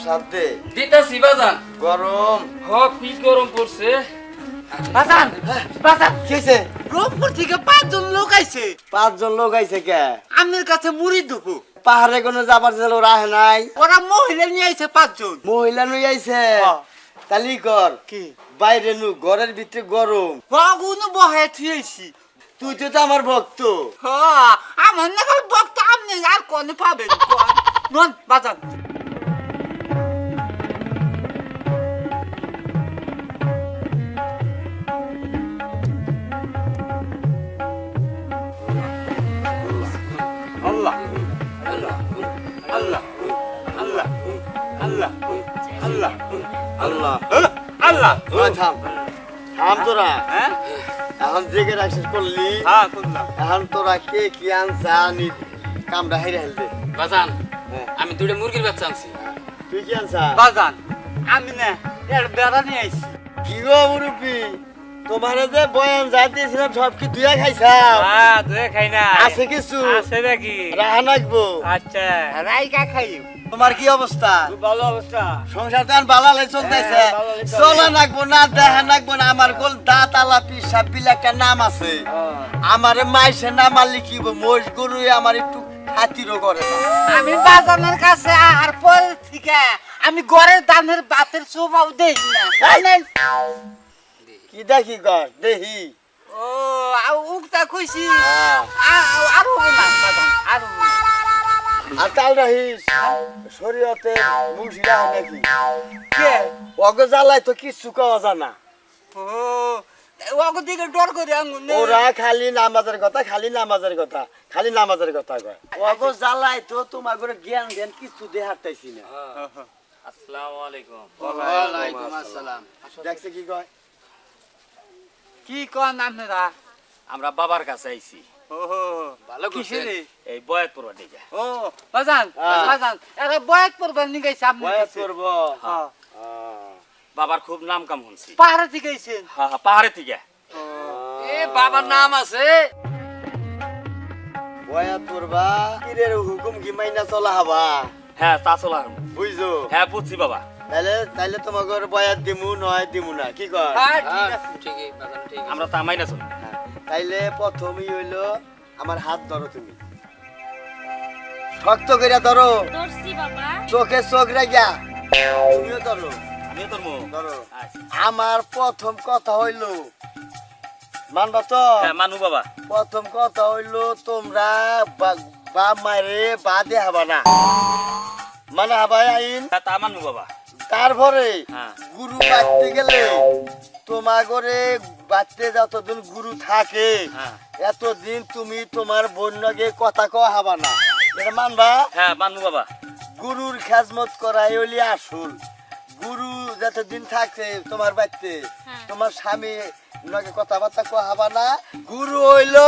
সাথে দিতাছি বাজান। গরম কি গরম পড়ছে বাজান বাজান কিছে রংপুর থেকে 5 জন লোক আইছে। 5 জন লোক আইছে কে আমার কাছে মুড়ি দুপু পাহাড়ে কোনো যাবার ছিল রাহে নাই ওরা মহিলা নিয়ে আইছে 5 জন। মহিলা নই আইছে তালি কর কি বাইরে নু ঘরের ভিতরে গরম বাগুন বহে থিয়েছি। তুই তো আমার ভক্ত হ্যাঁ আমার নাকাল বক্ত আপনি আর কোন পাবেন নন বাজান। আল্লাহ আল্লাহ আল্লাহ আল্লাহ আল্লাহ আল্লাহ আল্লাহ আল্লাহ ওই থাম থাম তোরা হ্যাঁ এখন জেগে রাখছিস করলি হ্যাঁ করলাম। এখন তোরা কে কি আনছা নি কামড়া হেরে হেলবে বাজান। হ্যাঁ। আমি 2টা মুরগির বাচ্চা আনছি। তুই কি আনছা বাজান আমি না এর বেড়া নিয়ে আইছি। কি গো মুরুব্বি তোমারে যে বয়ান যা দিয়েছিলাম সব কি দুইয়া খাইছা হ্যাঁ তুই খাই না আছে কিছু আছে নাকি? রাহা নাকবো আচ্ছা রাইকা খাই। তোমার কি অবস্থা ভালো অবস্থা। সংসার তো বালালে চলতেছে হ্যাঁ, বালালে চলে। চলা নাকবো না দেখা নাকবো না আমার গোল দাঁত আলা পিসাব বিলে একটা নাম আছে আমারে মাইসে নাম আর লিখিব মোষ গরু আমার একটু খাতিরও করে না আমি বাজানের কাছে আর পর থেকে আমি ঘরের দানের বাতের সোফাও দেখি না। কি দেখি কর দেহি ও উক্তা কইছি হ্যাঁ। আর হবে না বাজান আর হবে না। আর তাল রাহিস শরীয়তে মুন্সিরা হয় নাকি কে অগ জ্বালায় তো কিচ্ছু কওয়া জানা ও ওকে দিকে ডর করে আঙ্গুন ওরা খালি নামাজের কথা খালি নামাজের কথা খালি নামাজের কথা কয় অগ জ্বালায় তো তোমার করে জ্ঞান জ্ঞান কিছু দেখাতেছি না আসসালামু আলাইকুম। ওয়ালাইকুম আসসালাম দেখছে কি কয় কি কোন আপনারা? আমরা বাবার কাছে আইছি। ও ভালো কিসের করছেন। এই বয়াতপুর দিকে। ও বাজান হ্যাঁ। বাজান এরা বয়াত করবার নি গাইছে আপনি বয়াত করব হ্যাঁ বাবার খুব নাম কাম শুনছি। পাহাড়ে থেকে আইছেন। হ্যাঁ পাহাড়ে থেকে। এ বাবার নাম আছে। বয়াত করবা পীরের হুকুম কি মাইনা চলা হবা হ্যাঁ তা চলা। বুঝছো হ্যাঁ বুঝছি বাবা। তাহলে তাহলে তোমাকে বয়াত দিমু নয় দিমু না কি কয় হ্যাঁ ঠিক আছে। ঠিকই বাজান ঠিক। আমরা তা মাইনা চলি। তাইলে প্রথমেই হইলো আমার হাত ধরো তুমি শক্ত করে ধরো দর্শি বাবা চোখে চোখ রাখিয়া তুমিও ধরো আমি তোর মো। ধরো আচ্ছা। আমার প্রথম কথা হইলো মানবা তো হ্যাঁ মানু বাবা। প্রথম কথা হইলো তোমরা বা মারে বাদে হবা না মানে হবাই আইন হ্যাঁ তা মানু বাবা। তারপরে হ্যাঁ। গুরু বাঁচতে গেলে তোমার ঘরে বাঁচতে যতদিন গুরু থাকে হ্যাঁ। এতদিন তুমি তোমার বন্যকে কথা কওয়া হবা না এটা মানবা হ্যাঁ মানু বাবা। গুরুর খেজমত করাই হইলি আসল গুরু যতদিন থাকে তোমার বাড়িতে তোমার স্বামী নকে কথাবার্তা কোয়া হবা না গুরু হইলো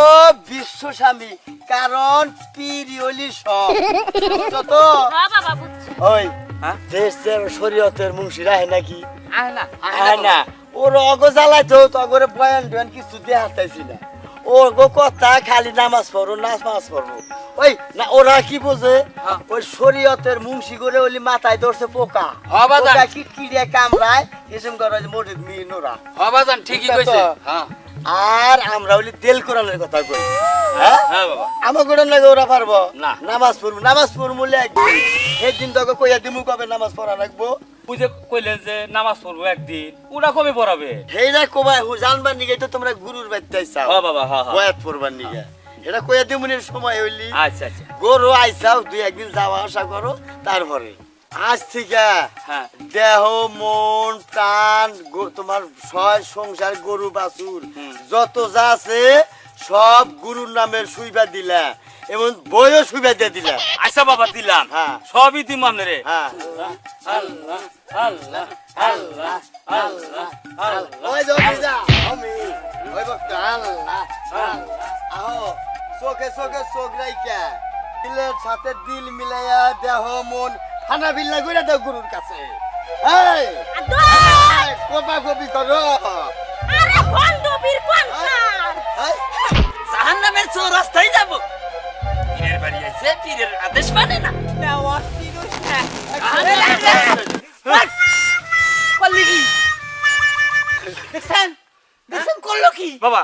বিশ্ব স্বামী কারণ পীরি হইলি সব বুঝছো তো হ্যাঁ বাবা বুঝছি ওই হ্যাঁ? দেশের শরীয়তের মুন্সি রাহে নাকি আয় না আয় না ওর অগ জ্বালাই তো তগরে বয়ান ডয়ান কিছু দিয়ে হাতাইছি না ওর গো কথা খালি নামাজ পড়ো নামাজ পড়বো ওই না ওরা কি বোঝে হ্যাঁ। ওই শরীয়তের মুন্সি করে ওলি মাথায় ধরছে পোকা হ্যাঁ, বাজান। পোকা কিটকিড়িয়া কামড়ায় এসম করে মসজিদ মিনোরা হ্যাঁ বাজান ঠিকই কইছে। হ্যাঁ আর আমরা ওলি তেল কোরআনের কথা কই হ্যাঁ হ্যাঁ বাবা। আমার গোড়ান লাগে ওরা পারবো না। নামাজ পড়বো একদিন একদিন তোকে কইয়া দিমু কবে নামাজ পড়া রাখবো বুঝে কইলেন যে নামাজ পড়বো একদিন। ওরা কবে পড়াবে? হেইরা কবাই জানবার নিগে তো তোমরা গুরুর বাড়িতে আইছাও হ্যাঁ বাবা হ্যাঁ হ্যাঁ। বয়াত পড়বার নিগে এটা কইয়া দিমুনের সময় হইলি আচ্ছা আচ্ছা। গরু আইছাও দুই একদিন যাওয়া আসা করো তারপরে আজ থেকে হ্যাঁ। দেহ মন প্রাণ তোমার ছয় সংসার গরু বাছুর যত যা আছে সব গুরুর নামের সুইবা দিলা এবং বইও সুইবা দিয়ে দিলা আচ্ছা বাবা দিলাম। হ্যাঁ। সবই দিম আপনারে। হ্যাঁ আল্লাহ আল্লাহ আল্লাহ আল্লাহ আল্লাহ। ওই জমি যা আমি ওই ভক্ত আল্লাহ আল্লাহ আহো চোখে চোখে চোখ রাইকা দিলের সাথে দিল মিলাইয়া দেহ মন ঠান্ডা বিল্লা কইরা দাও গুরুর কাছে এই আদর কোপা কপি করো আরে বান্ধবীর কোনকার এই, জাহান্নামের চোর রাস্তায় যাব পীরের বাড়ি আইছে পীরের আদেশ মানে না করলি কি দেখছেন দেখছেন করলো কি বাবা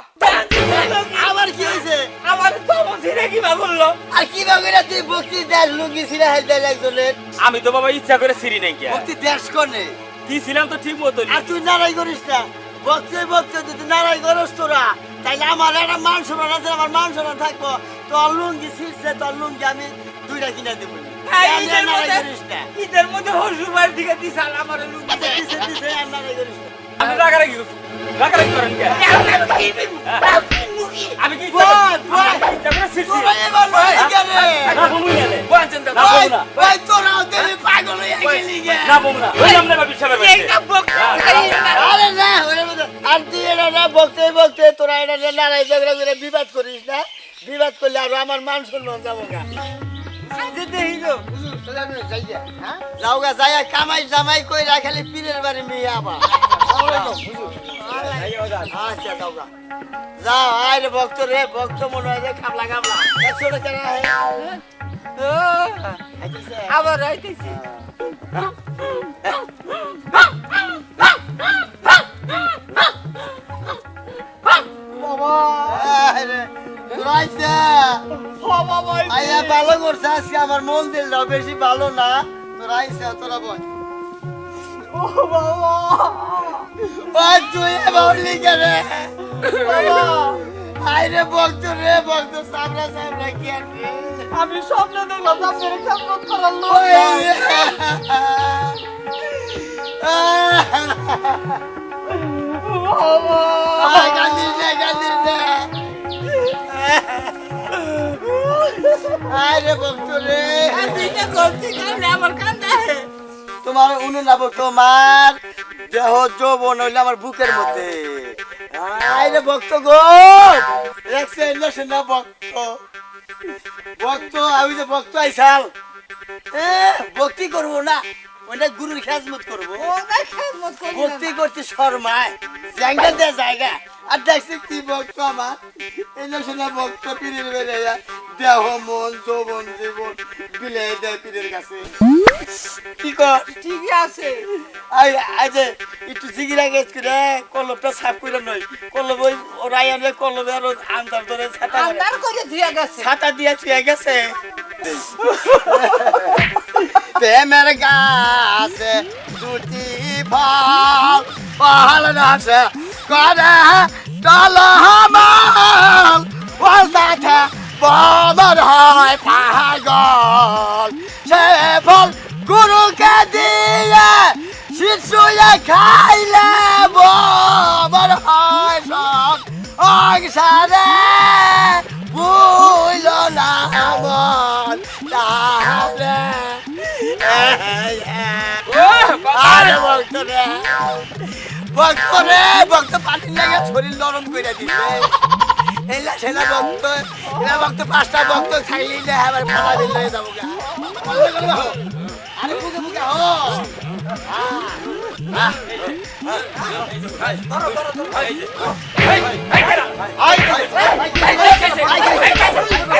আবার কি হয়েছে আমার তো ছিঁড়ে কি বা করলো আর কি ভাবে তুই ভক্তি দেশ লুঙ্গি ছিঁড়ে হেল দেয় একজনের আমি তো বাবা ইচ্ছা করে সিঁড়ি নাই কে ভক্তি দেশ কোনে দিছিলাম তো ঠিক মতো আর তুই নারাই করিস না ভক্তি ভক্তি যদি নারাই করিস তোরা তাইলে আমার একটা মান সম্মান আছে আমার মান সম্মান থাকবো তোর লুঙ্গি ছিঁড়ছে তোর লুঙ্গি আমি দুইটা কিনে দেবো নারাই করিস না ঈদের মধ্যে হরসুবার দিকে দিছাল আমার দিছে, দিছে, আর নারাই করিস না আমি রাগারাগি করেন কে আমি কি ইচ্ছা করে সিঁড়ছি তোরা এবার লড়াই করে। না বমু না রে বলছেন তো না ওই, বমু না ওই তোরাও দেখবি পাগল হয়ে গেলি গে। না বমু না ওই আমরা বাবি সাহেবের বাড়িতে আরে না, ওরে মধ্যে আর তুই এটা না বলতে বলতে তোরা এটা যে লড়াই ঝগড়া করে বিবাদ করিস না বিবাদ করলে আর আমার মান সম্মান যাবো গা যাওগা যাই কামাই জামাই কই রাখালে পীরের বাড়ি মেয়ে আবার আচ্ছা যাওগা যাও আরে ভক্ত রে ভক্ত মনে হয় যে খাবলা খাবলা একশো টাকা আবার আইতেছি আইয়া ভালো করছে আজকে আমার মন দিলটাও বেশি ভালো না তোরা আইসা তোরা বল ওই তুই বাউলি করে আইরে ভক্ত রে ভক্ত সামরা সামরা কি আর রে? আমি স্বপ্ন দেখলাম আপনার খেদমত করার লোক ওই রে। আয় কান্দিস না কান্দিস না আরে ভক্ত রে দিকে করছি কারণে আমার কান্দা তোমার উনি নাবো তোমার দেহ যৌবন হইলে আমার বুকের মধ্যে আরে ভক্ত গো দেখছেন না ভক্ত ভক্ত আমি যে ভক্ত আইসাল ভক্তি করবো না ওইটা গুরুর খেজমত করবো খেদমত করি ভক্তি করতে শর্মায় জায়গা দে জায়গা আর দেখছি কি ভক্ত আমার এই না ভক্ত পীরের বেড়ে দেহ মন যৌবন জীবন বিলে দেয় পীরের কাছে কি কর ঠিকই আছে আই আই যে একটু জিগিরা গেছ করে কলবটা সাফ করে নই কলব ওই রায়ানে কলবে আর আন্দার ধরে ছাতা মারে। আন্দার করে দিয়া গেছে ছাতা দিয়ে ছুঁয়ে গেছে প্রেমের গাছে দুটি ফল ফল নাছে করে টলহমাল বলতাছে বমর হয় পাগল সে ফল গুরুকে দিয়ে শিশুয়ে খাইলে বমর হয় সব অংসারে বুইল না মন তাহলে আরে ভক্ত রে ভক্ত পানি লাগে শরীর নরম করে দিছে এলা সেলা ভক্ত এলা ভক্ত পাঁচটা ভক্ত খাইলি না আবার ফালা দিল হয়ে যাবো গা আরে বুকে বুকে হো এই যে এই এই